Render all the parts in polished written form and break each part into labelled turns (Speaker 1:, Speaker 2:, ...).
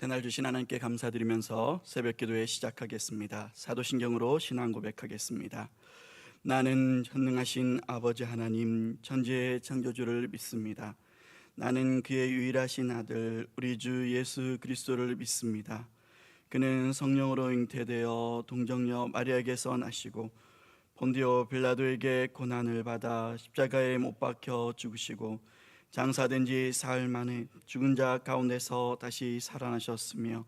Speaker 1: 그날 주신 하나님께 감사드리면서 새벽기도회 시작하겠습니다. 사도신경으로 신앙 고백하겠습니다. 나는 전능하신 아버지 하나님 천지의 창조주를 믿습니다. 나는 그의 유일하신 아들 우리 주 예수 그리스도를 믿습니다. 그는 성령으로 잉태되어 동정녀 마리아에게서 나시고 본디오 빌라도에게 고난을 받아 십자가에 못 박혀 죽으시고 장사된 지 사흘 만에 죽은 자 가운데서 다시 살아나셨으며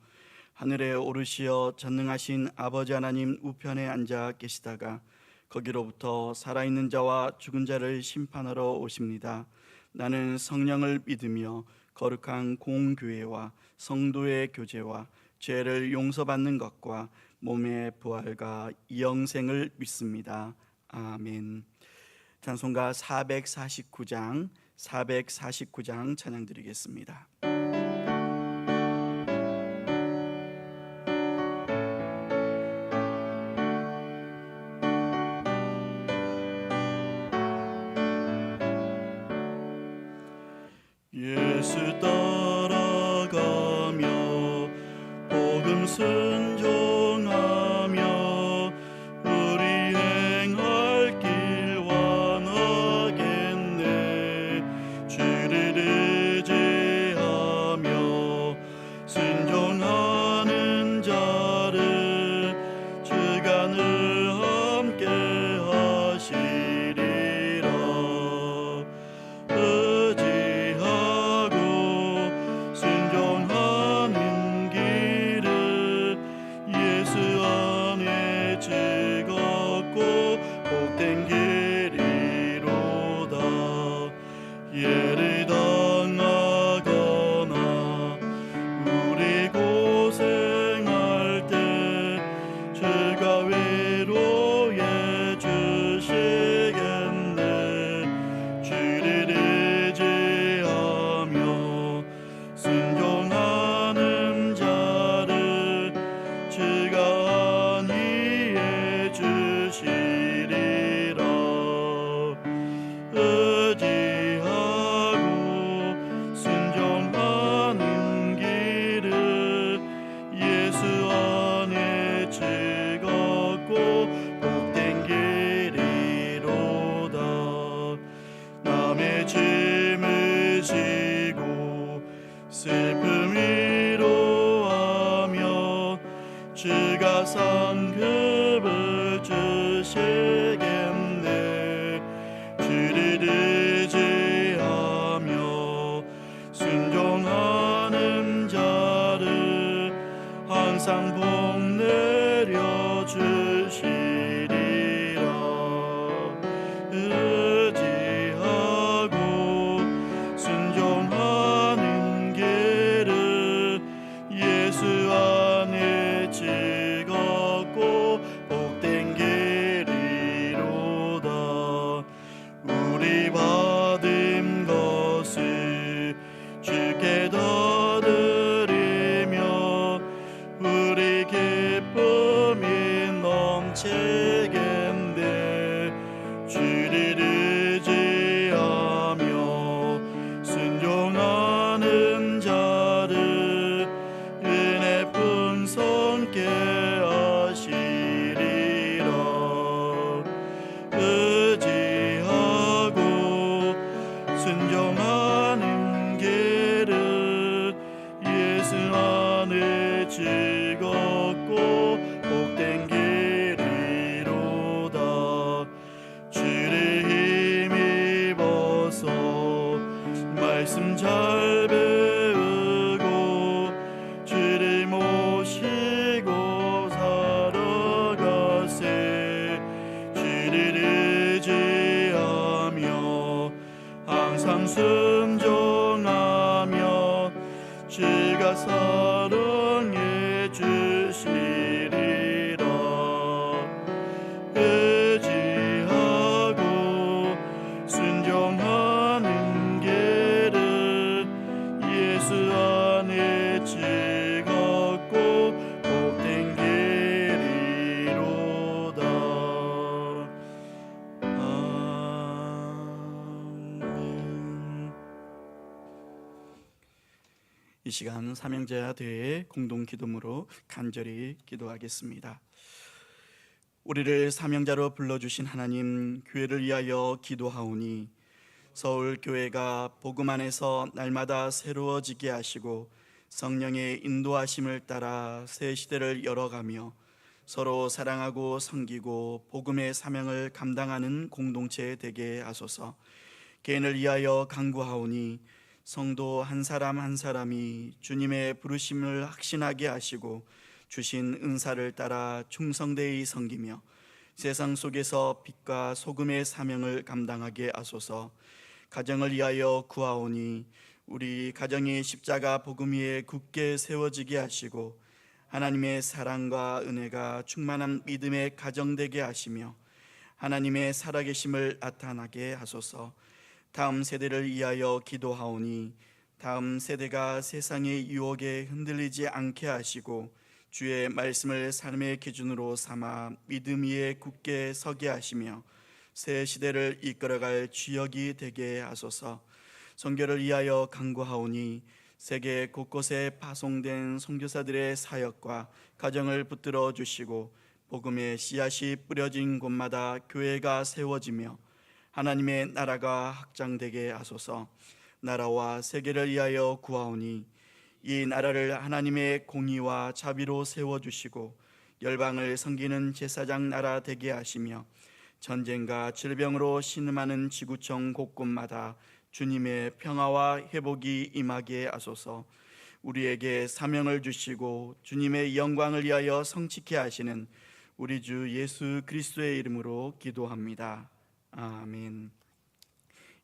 Speaker 1: 하늘에 오르시어 전능하신 아버지 하나님 우편에 앉아 계시다가 거기로부터 살아있는 자와 죽은 자를 심판하러 오십니다. 나는 성령을 믿으며 거룩한 공교회와 성도의 교제와 죄를 용서받는 것과 몸의 부활과 영생을 믿습니다. 아멘. 찬송가 449장 찬양 드리겠습니다. 예수 따라가며 복음 순종하며 우리 행할 길 원하겠네. 주를 의지하며 순종하는 자를 주가 늘 함께 하시리라. 순종하는 길을 예수 안에 즐겁고 복된 길이로다. 예를 당하거나 우리 고생할 때 주가 위로해 주시겠네. 주를 의지하며 순종하는 자를 주가 안위해 주시리라. 의지하고 순종하는 길을 예수 안에 즐겁고 복된 길이로다. 남의 짐을 지고 슬픔 위로하며 주가 상급을 주시겠네. 주를 의지하며 순종하는 자를 항상 복 내려 주시리라. 의지하고 순종하는 길을 예수 안에 즐겁고 복된 길이로다. 우리 받은 것을 주께 더 드리며 우리 기쁨이 넘치겠네. 주를 의지하며 순종하는 자를 은혜 풍성케 하시리라. 의지하고 순종하는 길을 예수 안에 즐겁고 복된 길이로다. 주를 힘입어서 말씀 잘 배우고 주를 모시고 살아가세. 주를 의지하며 항상 순종하며 주가 사랑해 주시리라. 의지하고 순종하는 길을 예수 안에 즐겁고 복된 길이로다. 아멘. 이 시간 삼형제와 대회 공동 기도문으로 간절히 기도하겠습니다. 우리를 삼형제로 불러주신 하나님, 교회를 위하여 기도하오니 서울 교회가 복음 안에서 날마다 새로워지게 하시고 성령의 인도하심을 따라 새 시대를 열어가며 서로 사랑하고 섬기고 복음의 사명을 감당하는 공동체 되게 하소서. 개인을 위하여 간구하오니 성도 한 사람 한 사람이 주님의 부르심을 확신하게 하시고 주신 은사를 따라 충성되이 섬기며 세상 속에서 빛과 소금의 사명을 감당하게 하소서. 가정을 위하여 구하오니 우리 가정이 십자가 복음 위에 굳게 세워지게 하시고 하나님의 사랑과 은혜가 충만한 믿음의 가정 되게 하시며 하나님의 살아계심을 나타나게 하소서. 다음 세대를 위하여 기도하오니 다음 세대가 세상의 유혹에 흔들리지 않게 하시고 주의 말씀을 삶의 기준으로 삼아 믿음 위에 굳게 서게 하시며 새 시대를 이끌어갈 주역이 되게 하소서. 선교를 위하여 간구하오니 세계 곳곳에 파송된 선교사들의 사역과 가정을 붙들어 주시고 복음의 씨앗이 뿌려진 곳마다 교회가 세워지며 하나님의 나라가 확장되게 하소서. 나라와 세계를 위하여 구하오니 이 나라를 하나님의 공의와 자비로 세워주시고 열방을 섬기는 제사장 나라 되게 하시며 전쟁과 질병으로 신음하는 지구촌 곳곳마다 주님의 평화와 회복이 임하게 하소서. 우리에게 사명을 주시고 주님의 영광을 위하여 성취케 하시는 우리 주 예수 그리스도의 이름으로 기도합니다. 아멘.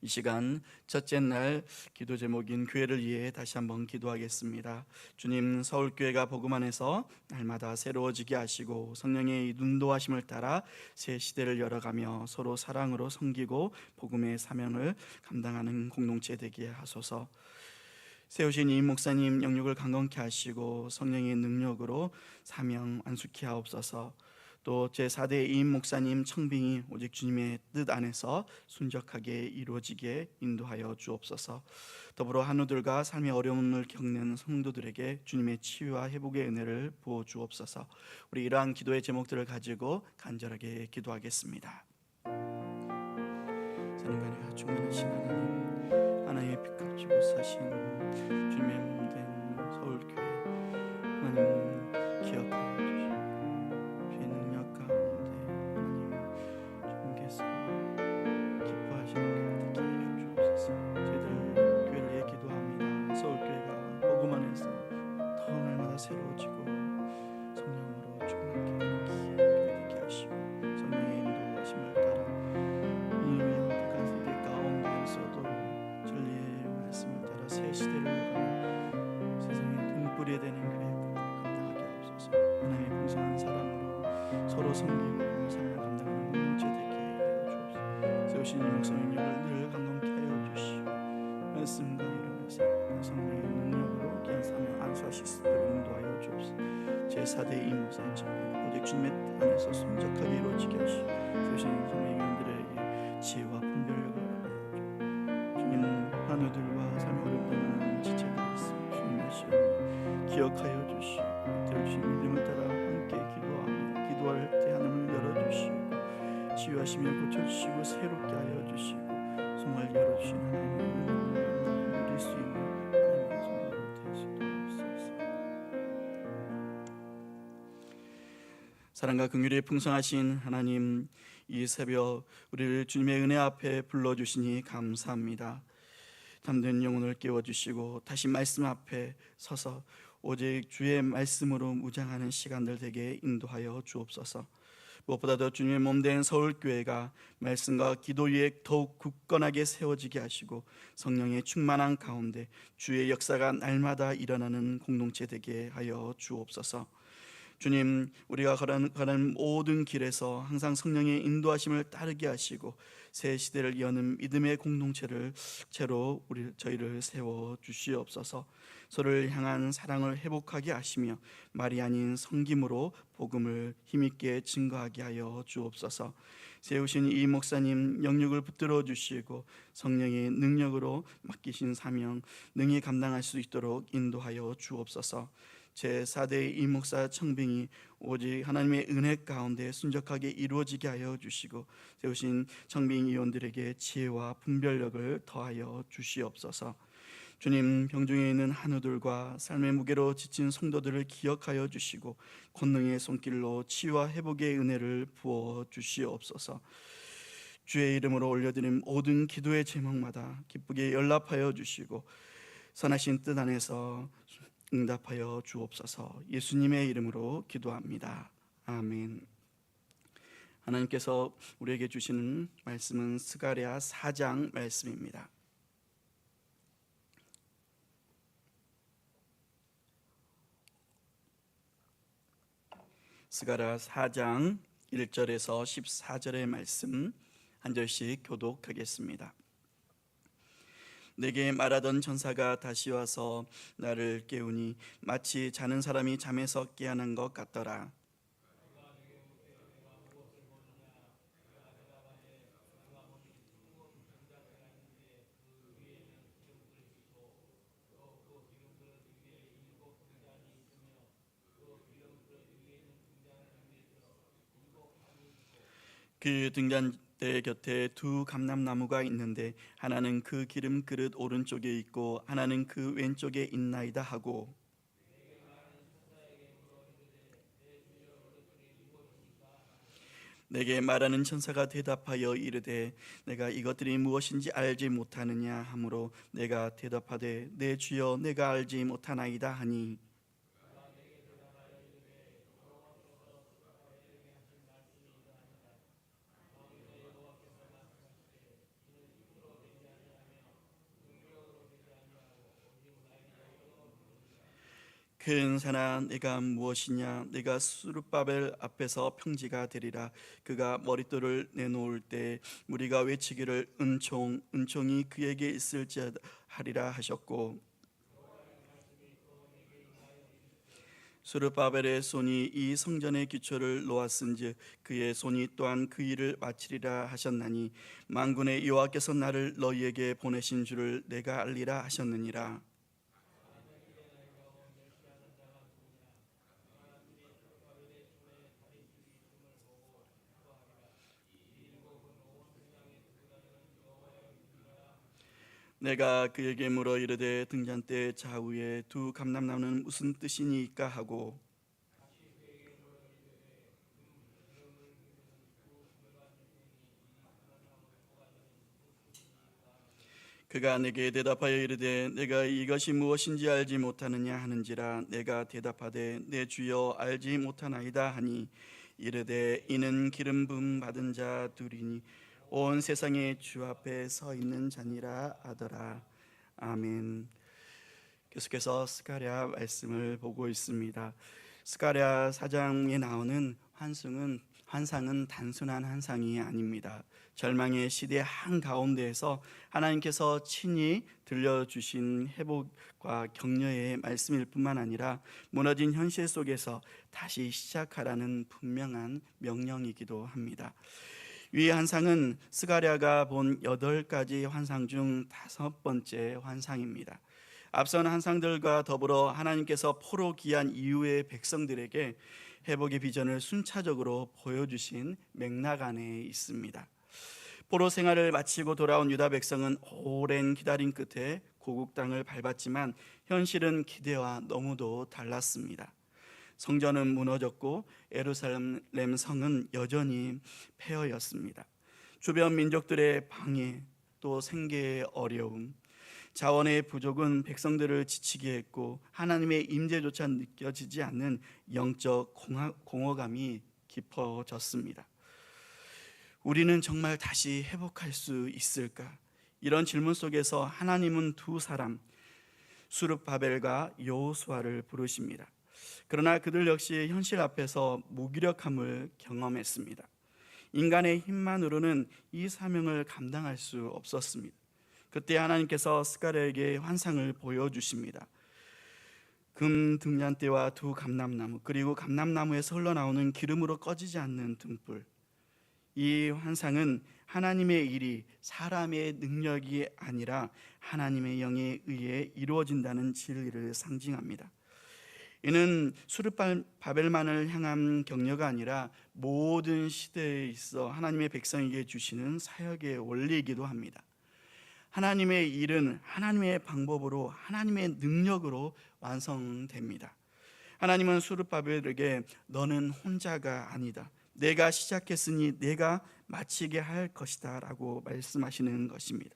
Speaker 1: 이 시간 첫째 날 기도 제목인 교회를 위해 다시 한번 기도하겠습니다. 주님, 서울교회가 복음 안에서 날마다 새로워지게 하시고 성령의 인도하심을 따라 새 시대를 열어가며 서로 사랑으로 섬기고 복음의 사명을 감당하는 공동체 되게 하소서. 세우신 이 목사님 영육을 강건케 하시고 성령의 능력으로 사명 완수케 하옵소서. 또 제4대 이임 목사님 청빙이 오직 주님의 뜻 안에서 순적하게 이루어지게 인도하여 주옵소서. 더불어 한우들과 삶의 어려움을 겪는 성도들에게 주님의 치유와 회복의 은혜를 부어 주옵소서. 우리 이러한 기도의 제목들을 가지고 간절하게 기도하겠습니다. 사랑과 충만하신 하나님, 하나님의 빛값지고 사신 주님의 몸된 서울교회 하나님 기억하여 주시옵소서. 새로워지고 성령으로 충만하게 되는 기회 되게 하시고 성령의 인도하심을 따라 이미 택한 세대 가운데에서도 진리의 말씀을 따라 새 시대를 가는 세상의 등불이 되는 교회가 감당하게 하옵소서. 하나님의 풍성한 사랑으로 서로 섬기고 삶을 감당하는 공동체 되게 하여 주옵소서. 세우신 영성령을 늘 강건케 하여 주시고 말씀과 이름에서 성령의 능력으로 귀한 사명 안수하실 수 있도록 인도하여 주옵소서. 제4대 이목사님 참여 오직 주님의 뜻 안에서 순적하게 이루어지게 하시고 세우신 성령님들에게 지혜와 분별력을 하여 주님, 한우들과 삶의 어렵다는 지체들이 있으며 주님의 시험을 기억하여 주시고 들어주신 믿음을 따라 함께 기도하며 기도할 때 하늘을 열어주시고 치유하시며 고쳐주시고 새롭게 하여 주시고 정말 열어주신 하나님의 누릴 수 있는 하나님의 성도로 될 수 있도록 하옵소서. 사랑과 긍휼이 풍성하신 하나님, 이 새벽 우리를 주님의 은혜 앞에 불러주시니 감사합니다. 잠든 영혼을 깨워주시고 다시 말씀 앞에 서서 오직 주의 말씀으로 무장하는 시간들 되게 인도하여 주옵소서. 무엇보다도 주님의 몸된 서울교회가 말씀과 기도 위에 더욱 굳건하게 세워지게 하시고 성령의 충만한 가운데 주의 역사가 날마다 일어나는 공동체 되게 하여 주옵소서. 주님, 우리가 가는 모든 길에서 항상 성령의 인도하심을 따르게 하시고 새 시대를 여는 믿음의 공동체를 채로 저희를 세워 주시옵소서. 서로를 향한 사랑을 회복하게 하시며 말이 아닌 섬김으로 복음을 힘있게 증거하게 하여 주옵소서. 세우신 이 목사님 영육을 붙들어 주시고 성령의 능력으로 맡기신 사명 능히 감당할 수 있도록 인도하여 주옵소서. 제4대 이 목사 청빙이 오직 하나님의 은혜 가운데 순적하게 이루어지게 하여 주시고 세우신 청빙 위원들에게 지혜와 분별력을 더하여 주시옵소서. 주님, 병중에 있는 한우들과 삶의 무게로 지친 성도들을 기억하여 주시고 권능의 손길로 치유와 회복의 은혜를 부어 주시옵소서. 주의 이름으로 올려드린 모든 기도의 제목마다 기쁘게 연락하여 주시고 선하신 뜻 안에서 응답하여 주옵소서. 예수님의 이름으로 기도합니다. 아멘. 하나님께서 우리에게 주시는 말씀은 스가랴 4장 말씀입니다. 스가랴 4장 1절에서 14절의 말씀 한 절씩 교독하겠습니다. 내게 말하던 천사가 다시 와서 나를 깨우니 마치 자는 사람이 잠에서 깨어난 것 같더라. 그 등잔대 곁에 두 감람나무가 있는데 하나는 그 기름 그릇 오른쪽에 있고 하나는 그 왼쪽에 있나이다 하고 내게 말하는 천사가 대답하여 이르되 내가 이것들이 무엇인지 알지 못하느냐 하므로 내가 대답하되 내 주여 내가 알지 못하나이다 하니 그 은사나 내가 무엇이냐 내가 수르바벨 앞에서 평지가 되리라. 그가 머릿돌을 내놓을 때 무리가 외치기를 은총이 그에게 있을지하리라 하셨고 수르바벨의 손이 이 성전의 기초를 놓았은즉 그의 손이 또한 그 일을 마치리라 하셨나니 만군의 여호와께서 나를 너희에게 보내신 줄을 내가 알리라 하셨느니라. 내가 그에게 물어 이르되 등잔대 좌우에 두 감람나무는 무슨 뜻이니까 하고 그가 내게 대답하여 이르되 내가 이것이 무엇인지 알지 못하느냐 하는지라. 내가 대답하되 내 주여 알지 못하나이다 하니 이르되 이는 기름 부음 받은 자 둘이니 온 세상의 주 앞에 서 있는 자니라 하더라. 아멘. 계속해서 스가랴 말씀을 보고 있습니다. 스가랴 4장에 나오는 환상은 단순한 환상이 아닙니다. 절망의 시대 한가운데에서 하나님께서 친히 들려주신 회복과 격려의 말씀일 뿐만 아니라 무너진 현실 속에서 다시 시작하라는 분명한 명령이기도 합니다. 이 환상은 스가랴가 본 8가지 환상 중 5번째 환상입니다. 앞선 환상들과 더불어 하나님께서 포로 귀환 이후의 백성들에게 회복의 비전을 순차적으로 보여주신 맥락 안에 있습니다. 포로 생활을 마치고 돌아온 유다 백성은 오랜 기다림 끝에 고국 땅을 밟았지만 현실은 기대와 너무도 달랐습니다. 성전은 무너졌고 예루살렘 성은 여전히 폐허였습니다. 주변 민족들의 방해, 또 생계의 어려움, 자원의 부족은 백성들을 지치게 했고 하나님의 임재조차 느껴지지 않는 영적 공허감이 깊어졌습니다. 우리는 정말 다시 회복할 수 있을까? 이런 질문 속에서 하나님은 두 사람 수르바벨과 여호수아를 부르십니다. 그러나 그들 역시 현실 앞에서 무기력함을 경험했습니다. 인간의 힘만으로는 이 사명을 감당할 수 없었습니다. 그때 하나님께서 스가랴에게 환상을 보여주십니다. 금 등잔대와 두 감람나무, 그리고 감람나무에서 흘러나오는 기름으로 꺼지지 않는 등불. 이 환상은 하나님의 일이 사람의 능력이 아니라 하나님의 영에 의해 이루어진다는 진리를 상징합니다. 이는 수르바벨만을 향한 격려가 아니라 모든 시대에 있어 하나님의 백성에게 주시는 사역의 원리이기도 합니다. 하나님의 일은 하나님의 방법으로, 하나님의 능력으로 완성됩니다. 하나님은 수르바벨에게 너는 혼자가 아니다, 내가 시작했으니 내가 마치게 할 것이다 라고 말씀하시는 것입니다.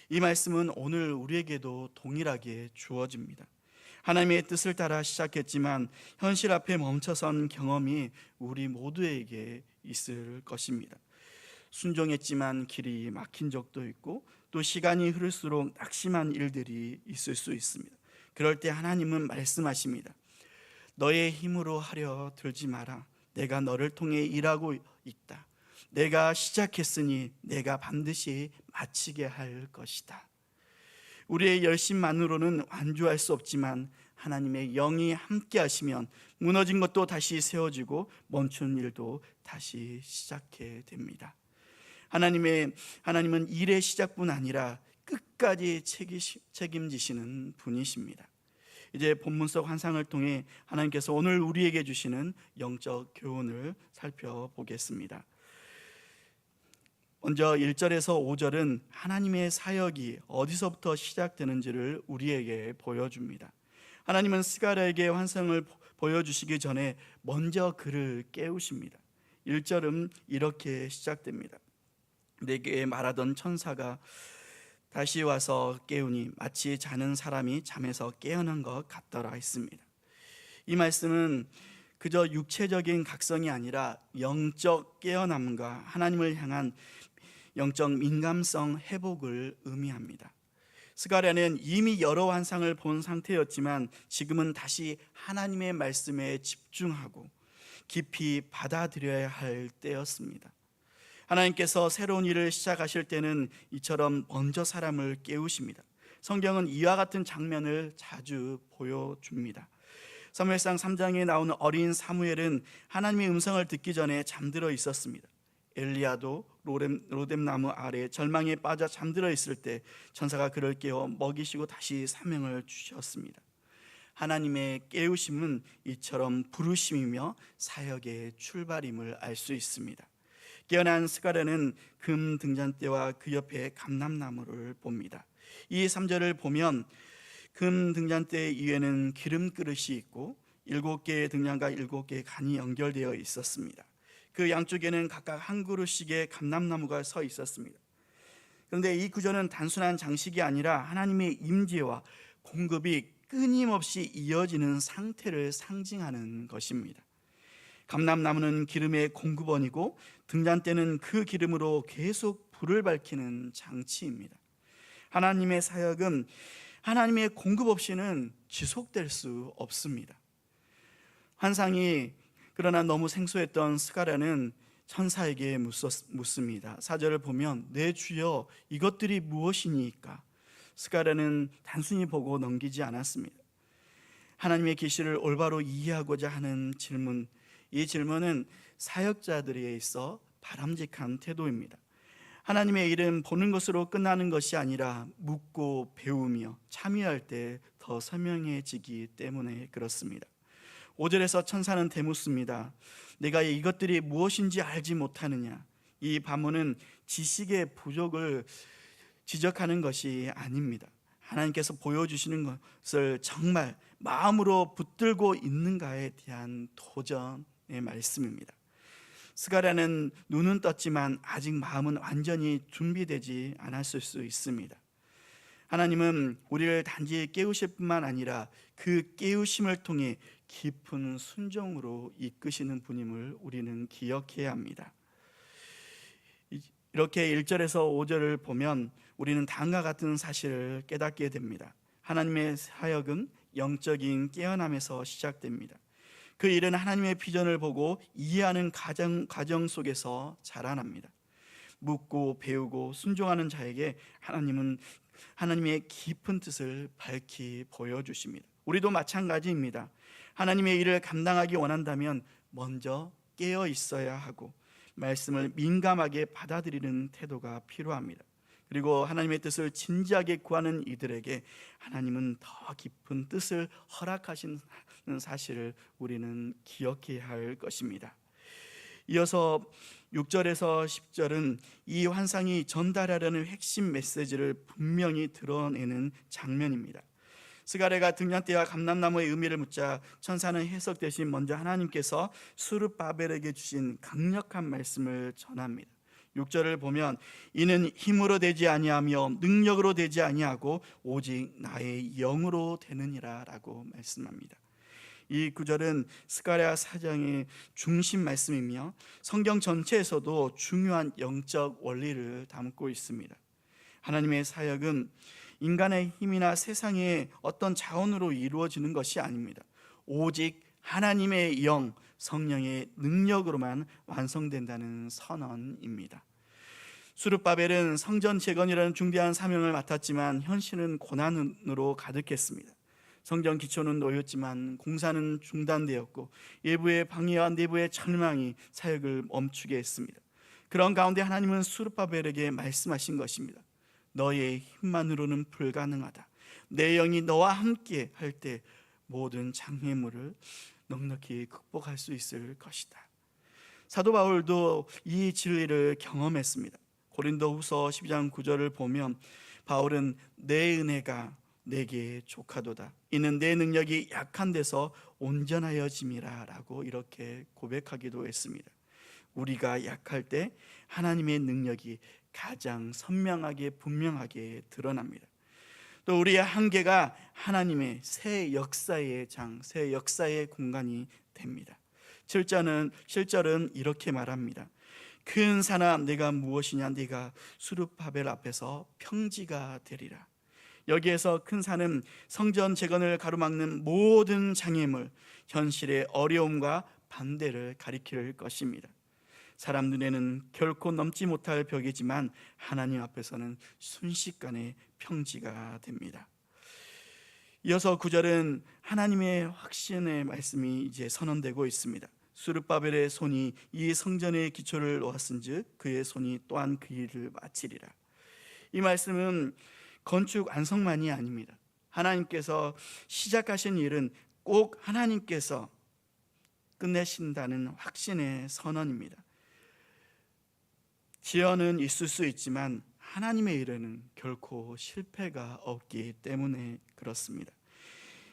Speaker 1: 이 말씀은 오늘 우리에게도 동일하게 주어집니다. 하나님의 뜻을 따라 시작했지만 현실 앞에 멈춰선 경험이 우리 모두에게 있을 것입니다. 순종했지만 길이 막힌 적도 있고, 또 시간이 흐를수록 낙심한 일들이 있을 수 있습니다. 그럴 때 하나님은 말씀하십니다. 너의 힘으로 하려 들지 마라. 내가 너를 통해 일하고 있다. 내가 시작했으니 내가 반드시 마치게 할 것이다. 우리의 열심만으로는 완주할 수 없지만 하나님의 영이 함께 하시면 무너진 것도 다시 세워지고 멈춘 일도 다시 시작해 됩니다. 하나님은 일의 시작뿐 아니라 끝까지 책임지시는 분이십니다. 이제 본문 속 환상을 통해 하나님께서 오늘 우리에게 주시는 영적 교훈을 살펴보겠습니다. 먼저 1절에서 5절은 하나님의 사역이 어디서부터 시작되는지를 우리에게 보여줍니다. 하나님은 스가랴에게 환상을 보여주시기 전에 먼저 그를 깨우십니다. 1절은 이렇게 시작됩니다. 내게 말하던 천사가 다시 와서 깨우니 마치 자는 사람이 잠에서 깨어난 것 같더라 했습니다. 이 말씀은 그저 육체적인 각성이 아니라 영적 깨어남과 하나님을 향한 영적 민감성 회복을 의미합니다. 스가랴는 이미 여러 환상을 본 상태였지만 지금은 다시 하나님의 말씀에 집중하고 깊이 받아들여야 할 때였습니다. 하나님께서 새로운 일을 시작하실 때는 이처럼 먼저 사람을 깨우십니다. 성경은 이와 같은 장면을 자주 보여줍니다. 사무엘상 3장에 나오는 어린 사무엘은 하나님의 음성을 듣기 전에 잠들어 있었습니다. 엘리야도 로뎀나무 아래 절망에 빠져 잠들어 있을 때 천사가 그를 깨워 먹이시고 다시 사명을 주셨습니다. 하나님의 깨우심은 이처럼 부르심이며 사역의 출발임을 알 수 있습니다. 깨어난 스가랴는 금 등잔대와 그 옆에 감람나무를 봅니다. 이 3절을 보면 금 등잔대 위에는 기름 그릇이 있고 7개의 등잔과 7개의 간이 연결되어 있었습니다. 그 양쪽에는 각각 한 그릇씩의 감람나무가 서 있었습니다. 그런데 이 구조는 단순한 장식이 아니라 하나님의 임재와 공급이 끊임없이 이어지는 상태를 상징하는 것입니다. 감람나무는 기름의 공급원이고 등잔대는 그 기름으로 계속 불을 밝히는 장치입니다. 하나님의 사역은 하나님의 공급 없이는 지속될 수 없습니다. 환상이 그러나 너무 생소했던 스가랴는 천사에게 묻습니다. 4절을 보면 내 주여 이것들이 무엇이니까? 스가랴는 단순히 보고 넘기지 않았습니다. 하나님의 계시를 올바로 이해하고자 하는 질문, 이 질문은 사역자들에 있어 바람직한 태도입니다. 하나님의 일은 보는 것으로 끝나는 것이 아니라 묻고 배우며 참여할 때 더 선명해지기 때문에 그렇습니다. 5절에서 천사는 되묻습니다. 내가 이것들이 무엇인지 알지 못하느냐? 이 반문은 지식의 부족을 지적하는 것이 아닙니다. 하나님께서 보여주시는 것을 정말 마음으로 붙들고 있는가에 대한 도전의 말씀입니다. 스가랴는 눈은 떴지만 아직 마음은 완전히 준비되지 않았을 수 있습니다. 하나님은 우리를 단지 깨우실 뿐만 아니라 그 깨우심을 통해 깊은 순종으로 이끄시는 분임을 우리는 기억해야 합니다. 이렇게 1절에서 5절을 보면 우리는 다음과 같은 사실을 깨닫게 됩니다. 하나님의 사역은 영적인 깨어남에서 시작됩니다. 그 일은 하나님의 비전을 보고 이해하는 과정 속에서 자라납니다. 묻고 배우고 순종하는 자에게 하나님은 하나님의 깊은 뜻을 밝히 보여주십니다. 우리도 마찬가지입니다. 하나님의 일을 감당하기 원한다면 먼저 깨어 있어야 하고 말씀을 민감하게 받아들이는 태도가 필요합니다. 그리고 하나님의 뜻을 진지하게 구하는 이들에게 하나님은 더 깊은 뜻을 허락하신 사실을 우리는 기억해야 할 것입니다. 이어서 6절에서 10절은 이 환상이 전달하려는 핵심 메시지를 분명히 드러내는 장면입니다. 스가랴가 등잔대와 감람나무의 의미를 묻자 천사는 해석 대신 먼저 하나님께서 스룹바벨에게 주신 강력한 말씀을 전합니다. 6절을 보면 이는 힘으로 되지 아니하며 능력으로 되지 아니하고 오직 나의 영으로 되느니라 라고 말씀합니다. 이 구절은 스가랴 4장의 중심 말씀이며 성경 전체에서도 중요한 영적 원리를 담고 있습니다. 하나님의 사역은 인간의 힘이나 세상의 어떤 자원으로 이루어지는 것이 아닙니다. 오직 하나님의 영, 성령의 능력으로만 완성된다는 선언입니다. 스룹바벨은 성전 재건이라는 중대한 사명을 맡았지만 현실은 고난으로 가득했습니다. 성전 기초는 놓였지만 공사는 중단되었고 외부의 방해와 내부의 절망이 사역을 멈추게 했습니다. 그런 가운데 하나님은 스룹바벨에게 말씀하신 것입니다. 너의 힘만으로는 불가능하다. 내 영이 너와 함께 할 때 모든 장애물을 넉넉히 극복할 수 있을 것이다. 사도 바울도 이 진리를 경험했습니다. 고린도후서 12장 9절을 보면 바울은 내 은혜가 내게 족하도다. 이는 내 능력이 약한 데서 온전하여짐이라 라고 이렇게 고백하기도 했습니다. 우리가 약할 때 하나님의 능력이 가장 선명하게 분명하게 드러납니다. 또 우리의 한계가 하나님의 새 역사의 장, 새 역사의 공간이 됩니다. 7절은 이렇게 말합니다. 큰 산아 내가 무엇이냐, 네가 스룹바벨 앞에서 평지가 되리라. 여기에서 큰 산은 성전 재건을 가로막는 모든 장애물, 현실의 어려움과 반대를 가리킬 것입니다. 사람 눈에는 결코 넘지 못할 벽이지만 하나님 앞에서는 순식간에 평지가 됩니다. 이어서 9절은 하나님의 확신의 말씀이 이제 선언되고 있습니다. 스룹바벨의 손이 이 성전의 기초를 놓았은즉 그의 손이 또한 그 일을 마치리라. 이 말씀은 건축 완성만이 아닙니다. 하나님께서 시작하신 일은 꼭 하나님께서 끝내신다는 확신의 선언입니다. 지연은 있을 수 있지만 하나님의 일에는 결코 실패가 없기 때문에 그렇습니다.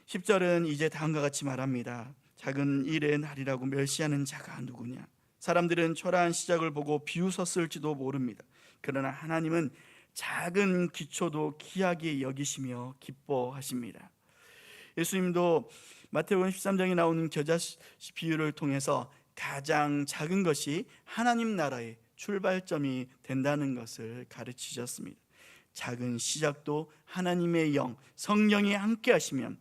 Speaker 1: 10절은 이제 다음과 같이 말합니다. 작은 일의 날이라고 멸시하는 자가 누구냐? 사람들은 초라한 시작을 보고 비웃었을지도 모릅니다. 그러나 하나님은 작은 기초도 귀하게 여기시며 기뻐하십니다. 예수님도 마태복음 13장에 나오는 겨자씨 비유를 통해서 가장 작은 것이 하나님 나라의 출발점이 된다는 것을 가르치셨습니다. 작은 시작도 하나님의 영, 성령이 함께 하시면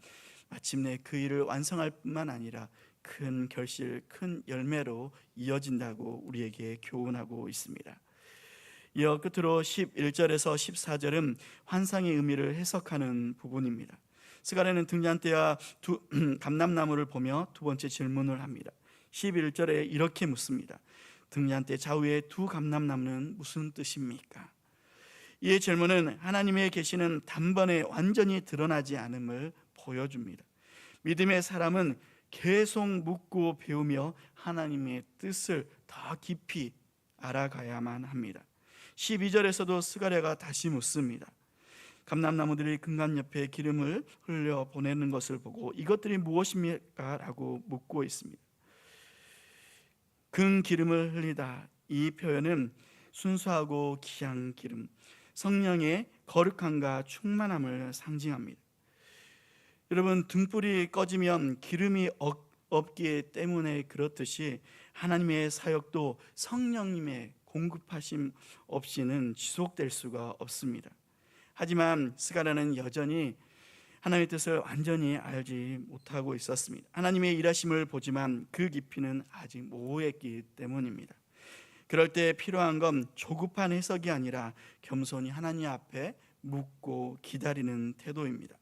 Speaker 1: 마침내 그 일을 완성할 뿐만 아니라 큰 결실, 큰 열매로 이어진다고 우리에게 교훈하고 있습니다. 이어 끝으로 11절에서 14절은 환상의 의미를 해석하는 부분입니다. 스가랴는 등잔대와 감람나무를 보며 두 번째 질문을 합니다. 11절에 이렇게 묻습니다. 등잔대 좌우의 두 감람나무는 무슨 뜻입니까? 이 질문은 하나님의 계시는 단번에 완전히 드러나지 않음을 보여줍니다. 믿음의 사람은 계속 묻고 배우며 하나님의 뜻을 더 깊이 알아가야만 합니다. 12절에서도 스가랴가 다시 묻습니다. 감람나무들이 금강 옆에 기름을 흘려 보내는 것을 보고 이것들이 무엇입니까? 라고 묻고 있습니다. 금 기름을 흘리다, 이 표현은 순수하고 귀한 기름, 성령의 거룩함과 충만함을 상징합니다. 여러분, 등불이 꺼지면 기름이 없기 때문에 그렇듯이 하나님의 사역도 성령님의 공급하심 없이는 지속될 수가 없습니다. 하지만 스가랴는 여전히 하나님의 뜻을 완전히 알지 못하고 있었습니다. 하나님의 일하심을 보지만 그 깊이는 아직 모호했기 때문입니다. 그럴 때 필요한 건 조급한 해석이 아니라 겸손히 하나님 앞에 묻고 기다리는 태도입니다.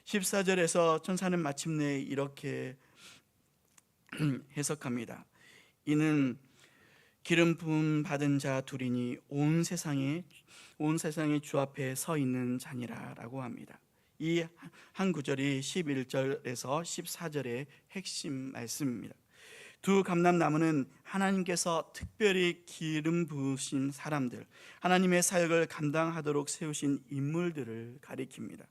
Speaker 1: 14절에서 천사는 마침내 이렇게 해석합니다. 이는 기름 부음 받은 자 둘이니 온 세상의 주 앞에 서 있는 자니라라고 합니다. 이 한 구절이 11절에서 14절의 핵심 말씀입니다. 두 감람나무는 하나님께서 특별히 기름 부으신 사람들, 하나님의 사역을 감당하도록 세우신 인물들을 가리킵니다.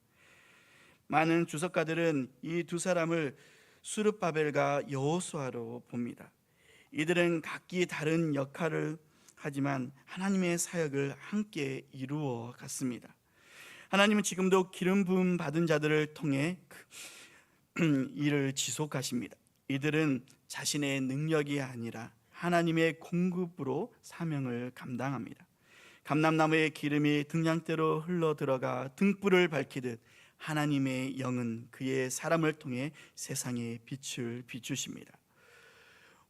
Speaker 1: 많은 주석가들은 이 두 사람을 수르바벨과 여호수아로 봅니다. 이들은 각기 다른 역할을 하지만 하나님의 사역을 함께 이루어 갔습니다. 하나님은 지금도 기름 부음 받은 자들을 통해 일을 지속하십니다. 이들은 자신의 능력이 아니라 하나님의 공급으로 사명을 감당합니다. 감람나무의 기름이 등량대로 흘러들어가 등불을 밝히듯 하나님의 영은 그의 사람을 통해 세상에 빛을 비추십니다.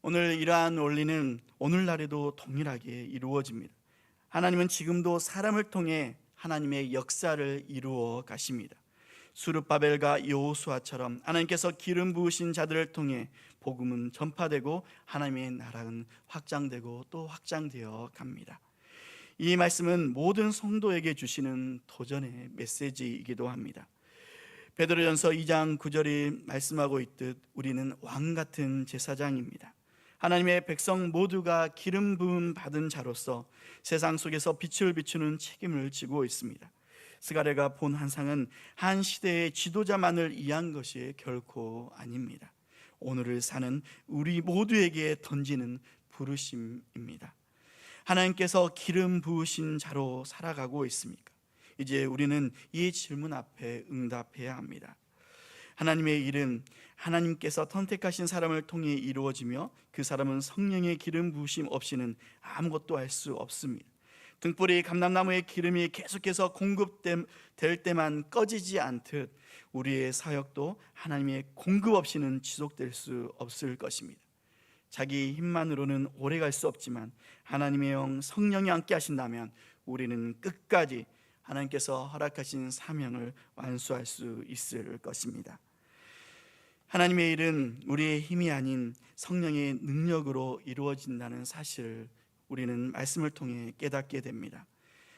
Speaker 1: 오늘 이러한 원리는 오늘날에도 동일하게 이루어집니다. 하나님은 지금도 사람을 통해 하나님의 역사를 이루어 가십니다. 수르바벨과 여호수아처럼 하나님께서 기름 부으신 자들을 통해 복음은 전파되고 하나님의 나라는 확장되고 또 확장되어 갑니다. 이 말씀은 모든 성도에게 주시는 도전의 메시지이기도 합니다. 베드로전서 2장 9절이 말씀하고 있듯 우리는 왕 같은 제사장입니다. 하나님의 백성 모두가 기름 부음 받은 자로서 세상 속에서 빛을 비추는 책임을 지고 있습니다. 스가랴가 본 환상은 한 시대의 지도자만을 위한 것이 결코 아닙니다. 오늘을 사는 우리 모두에게 던지는 부르심입니다. 하나님께서 기름 부으신 자로 살아가고 있습니까? 이제 우리는 이 질문 앞에 응답해야 합니다. 하나님의 일은 하나님께서 선택하신 사람을 통해 이루어지며 그 사람은 성령의 기름 부으심 없이는 아무것도 할 수 없습니다. 등불이 감람나무의 기름이 계속해서 공급될 때만 꺼지지 않듯 우리의 사역도 하나님의 공급 없이는 지속될 수 없을 것입니다. 자기 힘만으로는 오래 갈 수 없지만 하나님의 영 성령이 함께 하신다면 우리는 끝까지 하나님께서 허락하신 사명을 완수할 수 있을 것입니다. 하나님의 일은 우리의 힘이 아닌 성령의 능력으로 이루어진다는 사실을 우리는 말씀을 통해 깨닫게 됩니다.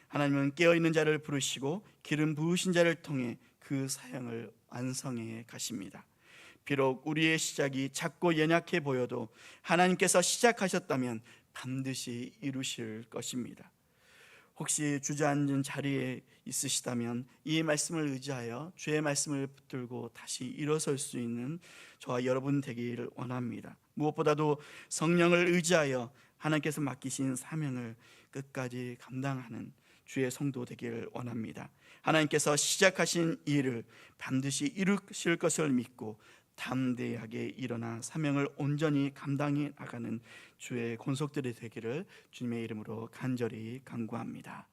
Speaker 1: 하나님은 깨어있는 자를 부르시고 기름 부으신 자를 통해 그 사역을 완성해 가십니다. 비록 우리의 시작이 작고 연약해 보여도 하나님께서 시작하셨다면 반드시 이루실 것입니다. 혹시 주저앉은 자리에 있으시다면 이 말씀을 의지하여 주의 말씀을 붙들고 다시 일어설 수 있는 저와 여러분 되기를 원합니다. 무엇보다도 성령을 의지하여 하나님께서 맡기신 사명을 끝까지 감당하는 주의 성도 되기를 원합니다. 하나님께서 시작하신 일을 반드시 이루실 것을 믿고 담대하게 일어나 사명을 온전히 감당해 나가는 주의 권속들이 되기를 주님의 이름으로 간절히 간구합니다.